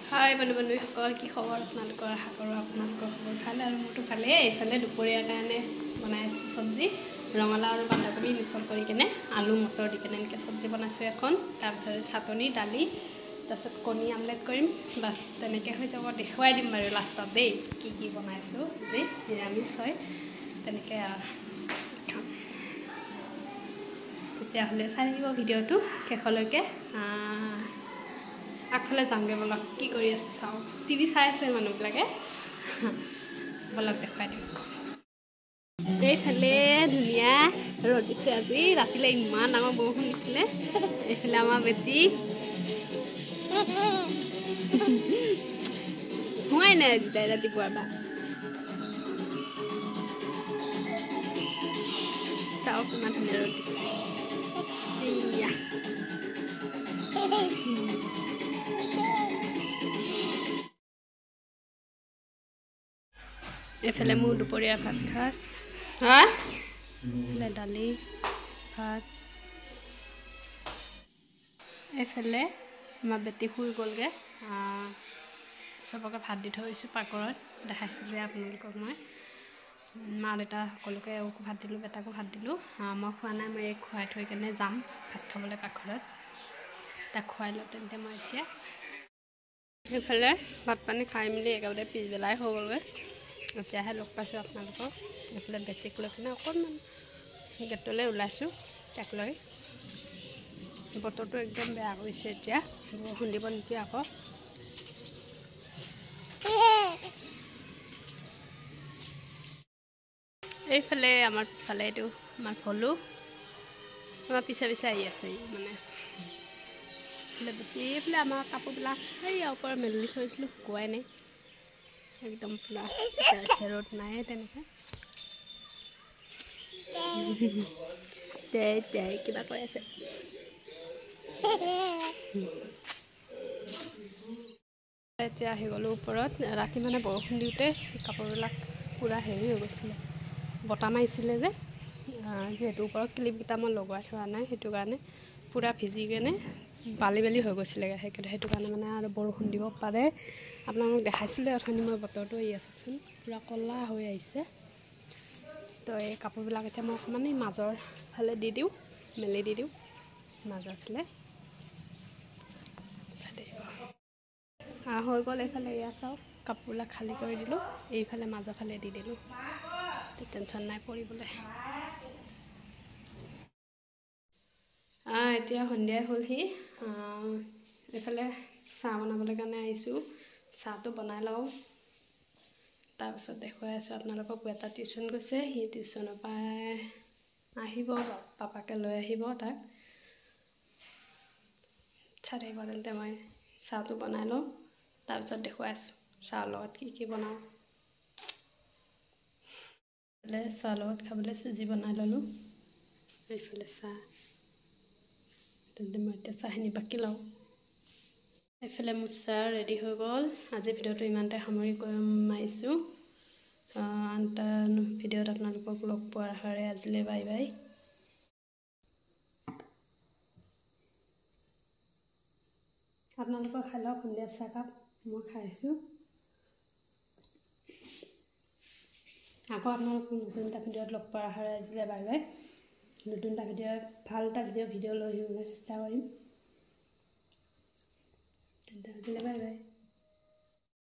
হাই বন্ধু-বান্ধৱীসকল, কি খবৰ আপোনালোকৰ? আশা কৰোঁ আপোনালোকৰ খবৰ ভাল আৰু মোৰতো ভালেই। এইফালে দুপৰীয়াৰ কাৰণে বনাই আছোঁ চব্জি, ৰঙালাও আৰু বন্ধাকবি মিশ্ৰণ কৰি কেনে আলু মটৰ দি কেনে এনেকৈ চব্জি বনাইছোঁ এখন। তাৰপিছত চাটনি, দালি, তাৰপিছত কণী আমলেট কৰিম। বাছ তেনেকৈ হৈ যাব। দেখুৱাই দিম বাৰু লাষ্টত দেই কি কি বনাইছোঁ। আজি নিৰামিষ হয়, তেনেকৈ খাম। তেতিয়াহ'লে চাই থাকিব ভিডিঅ'টো শেষলৈকে। আগফালে যামগৈ বলক, কি কৰি আছে চাওঁ। টিভি চাই আছে মানুহবিলাকে, বলক দেখুৱাই দিম। এইফালে ধুনীয়া ৰ'দ দিছে আজি, ৰাতিলৈ ইমান ডাঙৰ বৰষুণ দিছিলে। এইফালে আমাৰ বেটি হোৱাই নাই আজি তাই ৰাতিপুৱাৰ পৰা। চাওক ইমান ধুনীয়া ৰ'দ দিছে। এয়া এইফালে মোৰ দুপৰীয়া ভাত সাজ, এইফালে দালি ভাত। এইফালে আমাৰ বেটি শুই গ'লগৈ। চবকে ভাত দি থৈছোঁ পাকঘৰত, দেখাইছিলোঁ আপোনালোকক মই। মা দেউতা সকলোকে ভাত দিলোঁ, বেটাকো ভাত দিলোঁ। মই খোৱা নাই, মই এই খুৱাই থৈ কেনে যাম ভাত খাবলৈ পাকঘৰত। তাক খুৱাই লওঁ তেন্তে মই এতিয়া। সেইফালে ভাত পানী খাই মেলি একেবাৰে পিছবেলাই হৈ গ'লগৈ। এতিয়াহে লগ পাইছোঁ আপোনালোকক। এইফালে বেটিক লৈ কিনে অকণমান গেটলৈ ওলাইছোঁ, তাক লৈ। বতৰটো একদম বেয়া কৰিছে এতিয়া, বৰষুণ দিব নেকি আকৌ। এইফালে আমাৰ পিছফালে এইটো আমাৰ ভলু, আমাৰ পিছে পিছে আহি আছে মানে। এইফালে আমাৰ কাপোৰবিলাক সেই ওপৰত মেলি থৈছিলোঁ, শুকুৱাই নাই একদম পূৰা ৰ'দ নাই তেনেকৈ। কিবা কৈ আছে। এতিয়া আহি গ'লোঁ ওপৰত। ৰাতি মানে বৰষুণ দিওঁতে কাপোৰবিলাক পূৰা হেৰি হৈ গৈছিলে, বতাহ মাৰিছিলে যে, যিহেতু ওপৰত ক্লিপকেইটা মই লগোৱাই থোৱা নাই, সেইটো কাৰণে পূৰা ভিজি কেনে বালি বালি হৈ গৈছিলেগৈ। সেইটো কাৰণে মানে আৰু বৰষুণ দিব পাৰে। আপোনালোকক দেখাইছিলোঁ অথনি মই বতৰটো। এয়া চাওকচোন, পূৰা ক'লা হৈ আহিছে। তো এই কাপোৰবিলাক এতিয়া মই অকণমান এই মাজৰ ফালে দি দিওঁ, মেলি দি দিওঁ মাজৰ ফালে। হৈ গ'ল এইফালে। এয়া চাওক, কাপোৰবিলাক খালী কৰি দিলোঁ, এইফালে মাজৰ ফালে দি দিলোঁ, টেনশ্যন নাই পৰিবলৈ। এতিয়া সন্ধিয়াই হ'লহি। এইফালে চাহ বনাবলৈ কাৰণে আহিছোঁ। চাহটো বনাই লওঁ, তাৰপিছত দেখুৱাই আছোঁ আপোনালোকক। এটা টিউশ্যন গৈছে, সি টিউশ্যনৰ পৰা আহিব, পাপাকে লৈ আহিব তাক। চাই থাকিব তেন্তে, মই চাহটো বনাই লওঁ, তাৰপিছত দেখুৱাই আছোঁ চাহৰ লগত কি কি বনাওঁ। চাহৰ লগত খাবলৈ চুজি বনাই ল'লোঁ। এইফালে চাহ, তেন্তে মই এতিয়া চাহখিনি বাকি লওঁ। এইফালে মোৰ চাহ ৰেডি হৈ গ'ল। আজি ভিডিঅ'টো ইমানতে সামৰি মাৰিছোঁ। আনটা ভিডিঅ'ত আপোনালোকক লগ পোৱাৰ আশাৰে আজিলৈ বাই বাই। আপোনালোকক খাই লওক সন্ধিয়া চাহকাপ, মই খাইছোঁ। আকৌ আপোনালোকক নতুন এটা ভিডিঅ'ত লগ পোৱাৰ আশাৰে আজিলৈ বাই বাই। নতুন এটা ভাল এটা ভিডিঅ' লৈ আহিবলৈ চেষ্টা কৰিম। তেন্তে আজিলৈ বাই বাই।